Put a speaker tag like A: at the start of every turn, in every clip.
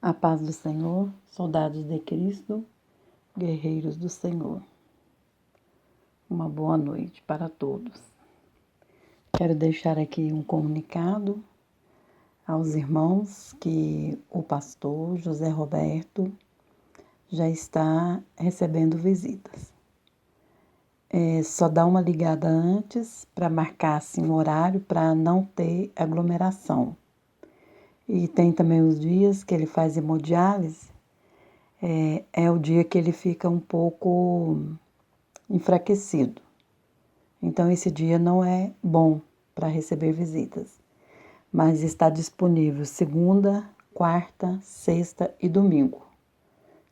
A: A paz do Senhor, soldados de Cristo, guerreiros do Senhor. Uma boa noite para todos. Quero deixar aqui um comunicado aos irmãos que o pastor José Roberto já está recebendo visitas. Só dá uma ligada antes para marcar assim, um horário para não ter aglomeração. E tem também os dias que ele faz hemodiálise, é o dia que ele fica um pouco enfraquecido. Então, esse dia não é bom para receber visitas, mas está disponível segunda, quarta, sexta e domingo.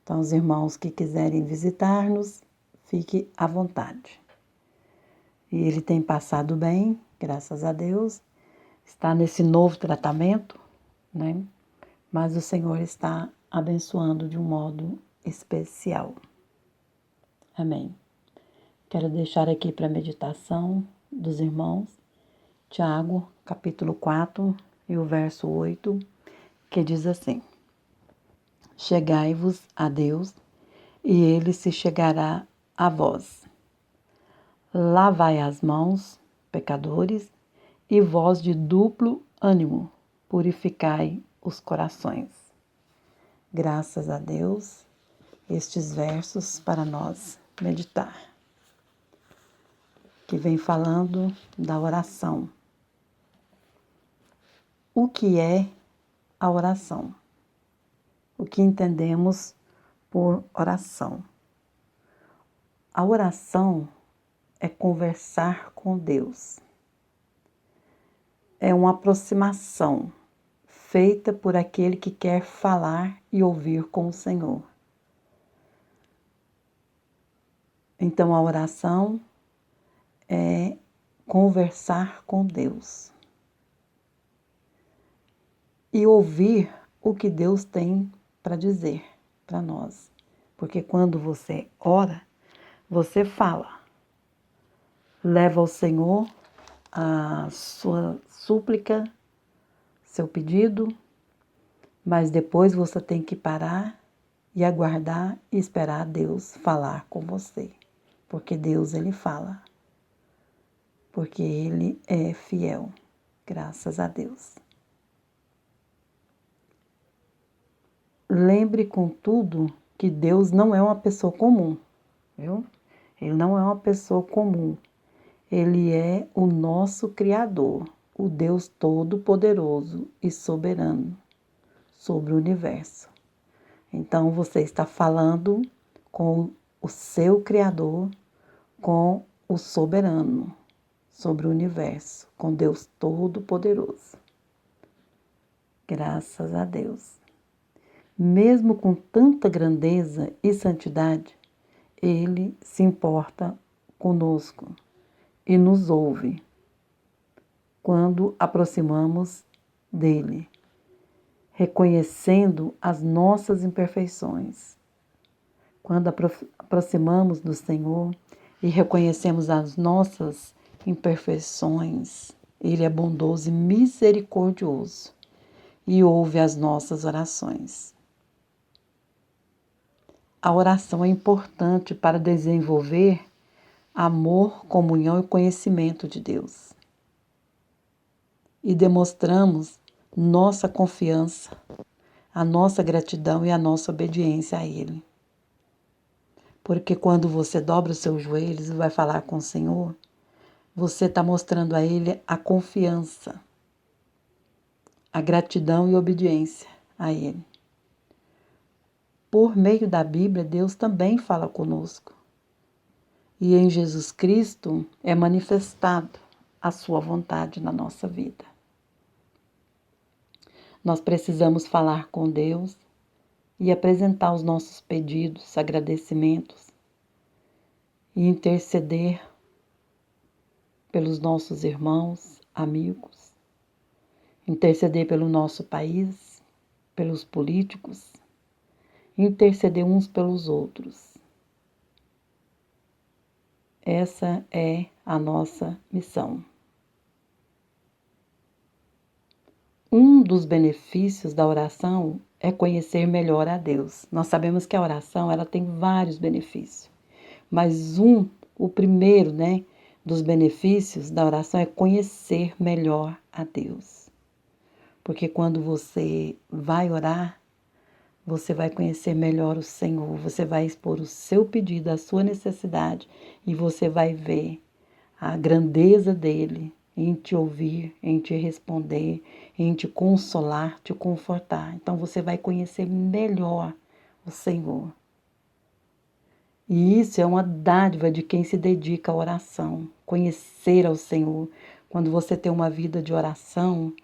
A: Então, os irmãos que quiserem visitar-nos, fique à vontade. E ele tem passado bem, graças a Deus, está nesse novo tratamento, né? Mas o Senhor está abençoando de um modo especial. Amém. Quero deixar aqui para a meditação dos irmãos, Tiago, capítulo 4, e o verso 8, que diz assim: Chegai-vos a Deus, e Ele se chegará a vós. Lavai as mãos, pecadores, e vós de duplo ânimo, purificai os corações. Graças a Deus, estes versos para nós meditar, que vem falando da oração. O que é a oração? O que entendemos por oração? A oração é conversar com Deus. É uma aproximação feita por aquele que quer falar e ouvir com o Senhor. Então, a oração é conversar com Deus e ouvir o que Deus tem para dizer para nós. Porque quando você ora, você fala, leva ao Senhor a sua súplica, seu pedido, mas depois você tem que parar e aguardar e esperar Deus falar com você. Porque Deus, Ele fala. Porque Ele é fiel. Graças a Deus. Lembre, contudo, que Deus não é uma pessoa comum, viu? Ele não é uma pessoa comum. Ele é o nosso Criador, o Deus Todo-Poderoso e Soberano sobre o universo. Então, você está falando com o seu Criador, com o Soberano sobre o universo, com Deus Todo-Poderoso. Graças a Deus. Mesmo com tanta grandeza e santidade, Ele se importa conosco e nos ouve quando aproximamos dele, reconhecendo as nossas imperfeições. Quando aproximamos do Senhor e reconhecemos as nossas imperfeições, Ele é bondoso e misericordioso e ouve as nossas orações. A oração é importante para desenvolver amor, comunhão e conhecimento de Deus. E demonstramos nossa confiança, a nossa gratidão e a nossa obediência a Ele. Porque quando você dobra os seus joelhos e vai falar com o Senhor, você está mostrando a Ele a confiança, a gratidão e obediência a Ele. Por meio da Bíblia, Deus também fala conosco. E em Jesus Cristo é manifestado a sua vontade na nossa vida. Nós precisamos falar com Deus e apresentar os nossos pedidos, agradecimentos e interceder pelos nossos irmãos, amigos, interceder pelo nosso país, pelos políticos, interceder uns pelos outros. Essa é a nossa missão. Um dos benefícios da oração é conhecer melhor a Deus. Nós sabemos que a oração ela tem vários benefícios, mas o primeiro, né, dos benefícios da oração é conhecer melhor a Deus. Porque quando você vai orar, você vai conhecer melhor o Senhor, você vai expor o seu pedido, a sua necessidade, e você vai ver a grandeza dele em te ouvir, em te responder, em te consolar, te confortar. Então você vai conhecer melhor o Senhor. E isso é uma dádiva de quem se dedica à oração, conhecer ao Senhor. Quando você tem uma vida de oração,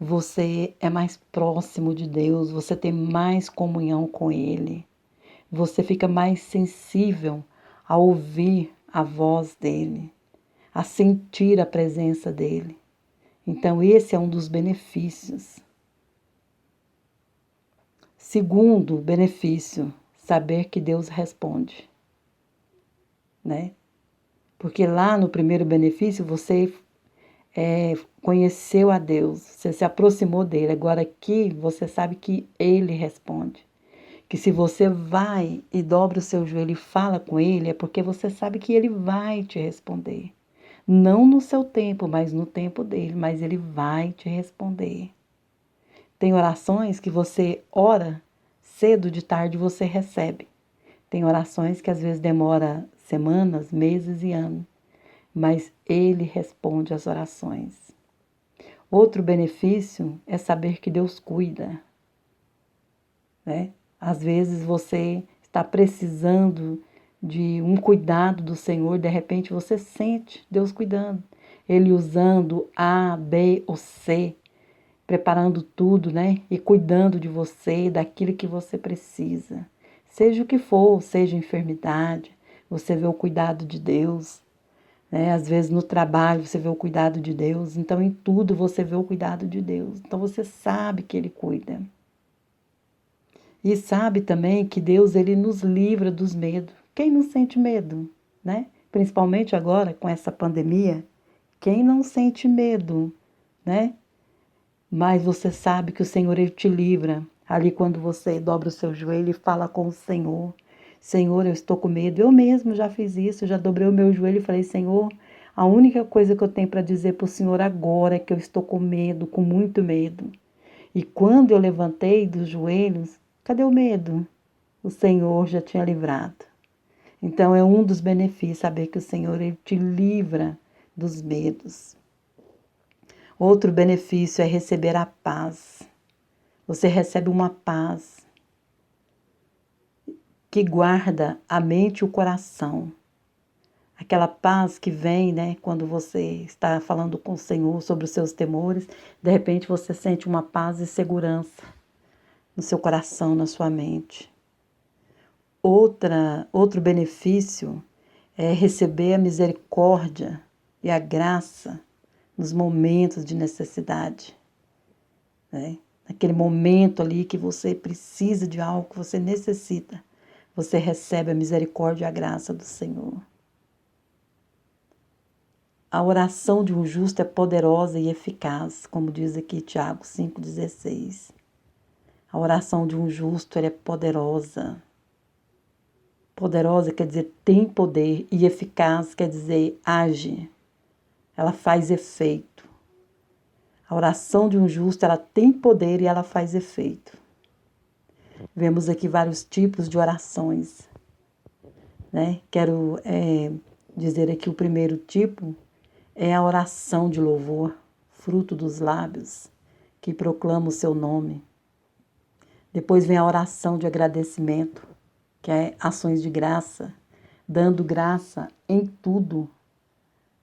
A: você é mais próximo de Deus, você tem mais comunhão com Ele, você fica mais sensível a ouvir a voz dEle, a sentir a presença dEle. Então, esse é um dos benefícios. Segundo benefício, saber que Deus responde, né? Porque lá no primeiro benefício você conheceu a Deus, você se aproximou dele. Agora aqui você sabe que ele responde. Que se você vai e dobra o seu joelho e fala com ele, é porque você sabe que ele vai te responder. Não no seu tempo, mas no tempo dele, mas ele vai te responder. Tem orações que você ora cedo, de tarde você recebe. Tem orações que às vezes demora semanas, meses e anos, mas ele responde às orações. Outro benefício é saber que Deus cuida, né? Às vezes você está precisando de um cuidado do Senhor, de repente você sente Deus cuidando, Ele usando A, B ou C, preparando tudo, né? E cuidando de você, daquilo que você precisa. Seja o que for, seja enfermidade, você vê o cuidado de Deus, né? Às vezes no trabalho você vê o cuidado de Deus, então em tudo você vê o cuidado de Deus. Então você sabe que Ele cuida. E sabe também que Deus ele nos livra dos medos. Quem não sente medo, né? Principalmente agora com essa pandemia, quem não sente medo, né? Mas você sabe que o Senhor ele te livra. Ali quando você dobra o seu joelho e fala com o Senhor. Senhor, eu estou com medo. Eu mesmo já fiz isso, já dobrei o meu joelho e falei, Senhor, a única coisa que eu tenho para dizer para o Senhor agora é que eu estou com medo, com muito medo. E quando eu levantei dos joelhos, cadê o medo? O Senhor já tinha livrado. Então é um dos benefícios saber que o Senhor ele te livra dos medos. Outro benefício é receber a paz. Você recebe uma paz que guarda a mente e o coração. Aquela paz que vem, né, quando você está falando com o Senhor sobre os seus temores, de repente você sente uma paz e segurança no seu coração, na sua mente. Outro benefício é receber a misericórdia e a graça nos momentos de necessidade, né? Naquele momento ali que você precisa de algo, que você necessita, você recebe a misericórdia e a graça do Senhor. A oração de um justo é poderosa e eficaz, como diz aqui Tiago 5,16. A oração de um justo é poderosa. Poderosa quer dizer tem poder e eficaz quer dizer age. Ela faz efeito. A oração de um justo, ela tem poder e ela faz efeito. Vemos aqui vários tipos de orações, né? Quero dizer aqui o primeiro tipo é a oração de louvor, fruto dos lábios, que proclama o seu nome. Depois vem a oração de agradecimento, que é ações de graça, dando graça em tudo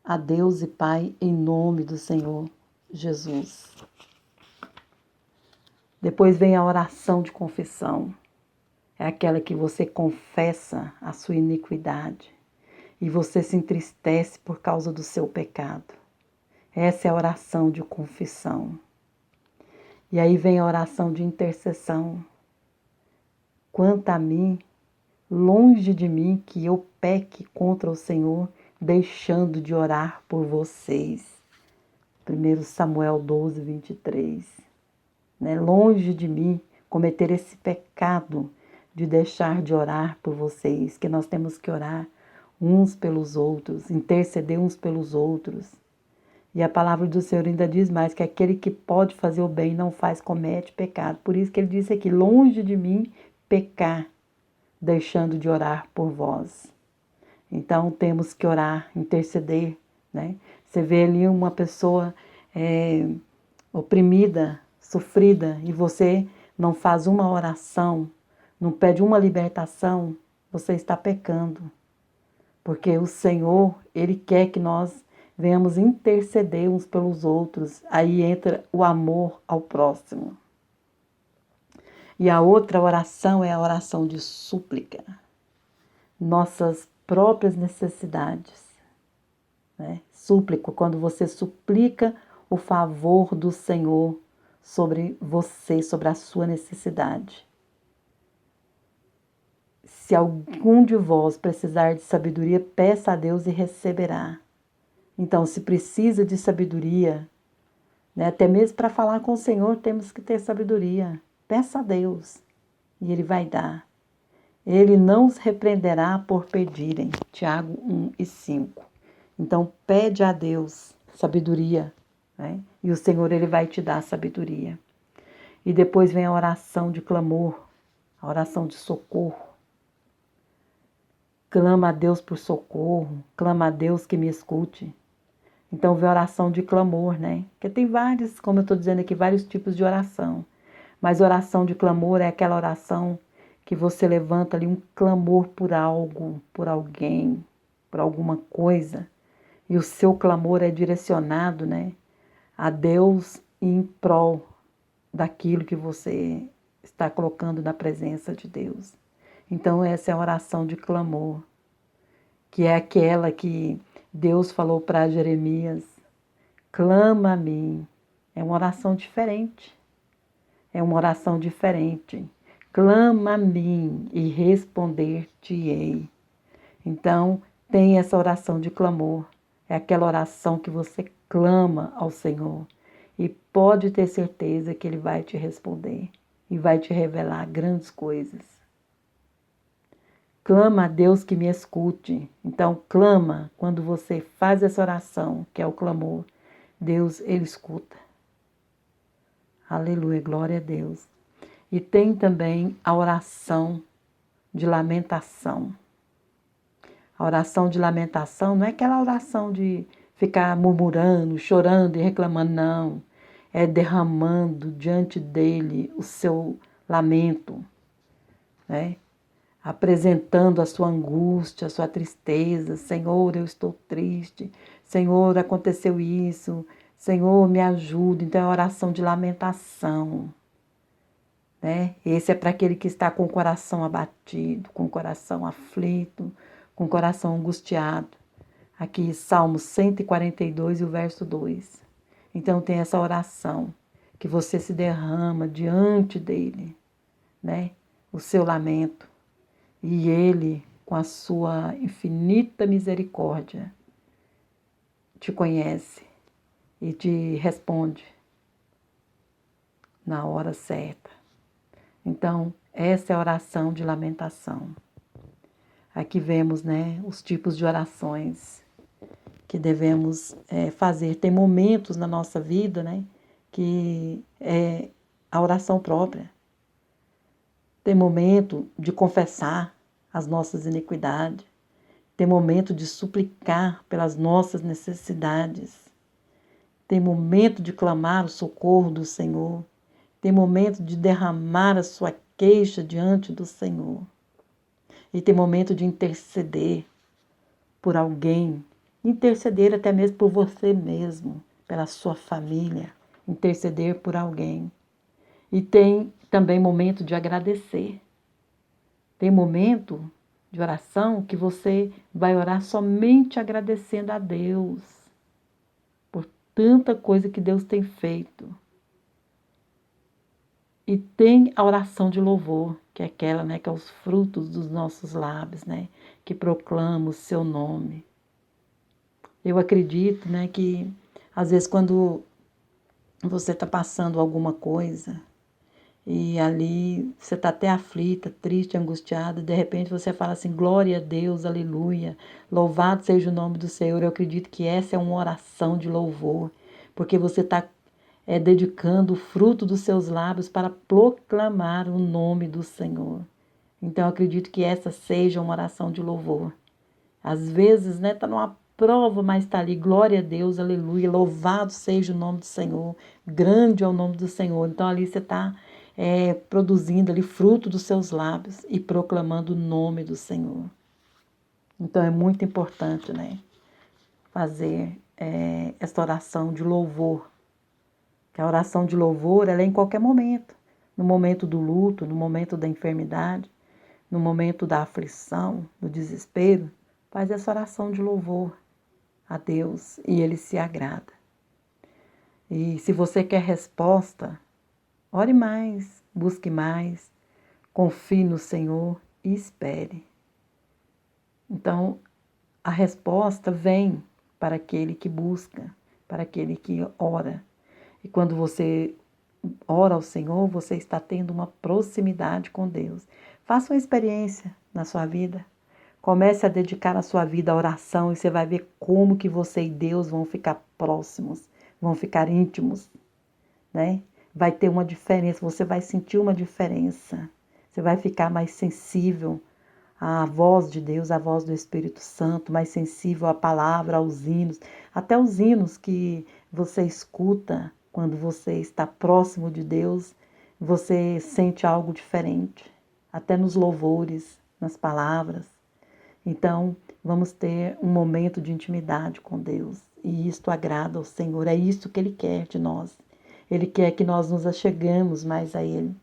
A: a Deus e Pai em nome do Senhor Jesus. Depois vem a oração de confissão. É aquela que você confessa a sua iniquidade e você se entristece por causa do seu pecado. Essa é a oração de confissão. E aí vem a oração de intercessão. Quanto a mim, longe de mim que eu peque contra o Senhor, deixando de orar por vocês. 1 Samuel 12, 23. Né? Longe de mim, cometer esse pecado de deixar de orar por vocês, que nós temos que orar uns pelos outros, interceder uns pelos outros. E a palavra do Senhor ainda diz mais, que aquele que pode fazer o bem não faz, comete pecado. Por isso que ele disse aqui, longe de mim pecar, deixando de orar por vós. Então temos que orar, interceder, né? Você vê ali uma pessoa oprimida, sofrida, e você não faz uma oração, não pede uma libertação, você está pecando. Porque o Senhor, Ele quer que nós venhamos interceder uns pelos outros. Aí entra o amor ao próximo. E a outra oração é a oração de súplica. Nossas próprias necessidades, né? Súplica, quando você suplica o favor do Senhor sobre você, sobre a sua necessidade. Se algum de vós precisar de sabedoria, peça a Deus e receberá. Então, se precisa de sabedoria, né, até mesmo para falar com o Senhor, temos que ter sabedoria. Peça a Deus e Ele vai dar. Ele não os repreenderá por pedirem. Tiago 1:5. Então, pede a Deus sabedoria, né? E o Senhor, Ele vai te dar sabedoria. E depois vem a oração de clamor, a oração de socorro. Clama a Deus por socorro, clama a Deus que me escute. Então vem a oração de clamor, né? Porque tem vários, como eu estou dizendo aqui, vários tipos de oração. Mas oração de clamor é aquela oração que você levanta ali um clamor por algo, por alguém, por alguma coisa. E o seu clamor é direcionado, né, a Deus em prol daquilo que você está colocando na presença de Deus. Então essa é a oração de clamor, que é aquela que Deus falou para Jeremias, clama a mim. É uma oração diferente. É uma oração diferente. Clama a mim e responder-te-ei. Então, tem essa oração de clamor. É aquela oração que você clama ao Senhor. E pode ter certeza que Ele vai te responder e vai te revelar grandes coisas. Clama a Deus que me escute. Então, clama quando você faz essa oração, que é o clamor. Deus, Ele escuta. Aleluia, glória a Deus. E tem também a oração de lamentação. A oração de lamentação não é aquela oração de ficar murmurando, chorando e reclamando, não. É derramando diante dele o seu lamento, né? Apresentando a sua angústia, a sua tristeza. Senhor, eu estou triste. Senhor, aconteceu isso. Senhor, me ajuda. Então é oração de lamentação, né? Esse é para aquele que está com o coração abatido, com o coração aflito, com o coração angustiado. Aqui, Salmos 142 e o verso 2. Então tem essa oração que você se derrama diante dele, né? O seu lamento. E ele, com a sua infinita misericórdia, te conhece e te responde na hora certa. Então, essa é a oração de lamentação. Aqui vemos, né, os tipos de orações que devemos fazer. Tem momentos na nossa vida, né, que é a oração própria. Tem momento de confessar as nossas iniquidades. Tem momento de suplicar pelas nossas necessidades. Tem momento de clamar o socorro do Senhor. Tem momento de derramar a sua queixa diante do Senhor. E tem momento de interceder por alguém. Interceder até mesmo por você mesmo, pela sua família. Interceder por alguém. E tem também momento de agradecer. Tem momento de oração que você vai orar somente agradecendo a Deus por tanta coisa que Deus tem feito. E tem a oração de louvor, que é aquela, né, que é os frutos dos nossos lábios, né, que proclama o seu nome. Eu acredito, né, que às vezes quando você está passando alguma coisa e ali você está até aflita, triste, angustiada, de repente você fala assim, glória a Deus, aleluia, louvado seja o nome do Senhor. Eu acredito que essa é uma oração de louvor, porque você está dedicando o fruto dos seus lábios para proclamar o nome do Senhor. Então eu acredito que essa seja uma oração de louvor. Às vezes, né, tá numa prova, mas tá ali, glória a Deus, aleluia, louvado seja o nome do Senhor, grande é o nome do Senhor. Então ali você está produzindo ali fruto dos seus lábios e proclamando o nome do Senhor. Então é muito importante, né, fazer essa oração de louvor. Que a oração de louvor, ela é em qualquer momento. No momento do luto, no momento da enfermidade, no momento da aflição, do desespero, faz essa oração de louvor a Deus e Ele se agrada. E se você quer resposta, ore mais, busque mais, confie no Senhor e espere. Então, a resposta vem para aquele que busca, para aquele que ora. E quando você ora ao Senhor, você está tendo uma proximidade com Deus. Faça uma experiência na sua vida. Comece a dedicar a sua vida à oração e você vai ver como que você e Deus vão ficar próximos, vão ficar íntimos, né? Vai ter uma diferença, você vai sentir uma diferença. Você vai ficar mais sensível à voz de Deus, à voz do Espírito Santo, mais sensível à palavra, aos hinos, até os hinos que você escuta quando você está próximo de Deus, você sente algo diferente, até nos louvores, nas palavras. Então, vamos ter um momento de intimidade com Deus. E isto agrada ao Senhor, é isso que Ele quer de nós. Ele quer que nós nos achegamos mais a Ele,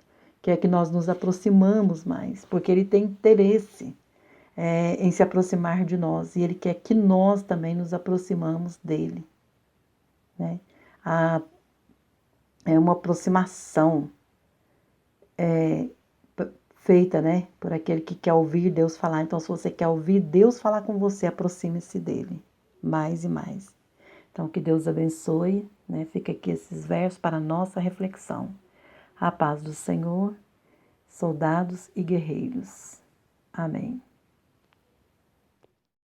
A: quer que nós nos aproximamos mais, porque Ele tem interesse em se aproximar de nós. E Ele quer que nós também nos aproximamos dEle. Né? É uma aproximação feita, né, por aquele que quer ouvir Deus falar. Então, se você quer ouvir Deus falar com você, aproxime-se dele mais e mais. Então, que Deus abençoe, né? Fica aqui esses versos para a nossa reflexão. A paz do Senhor, soldados e guerreiros. Amém.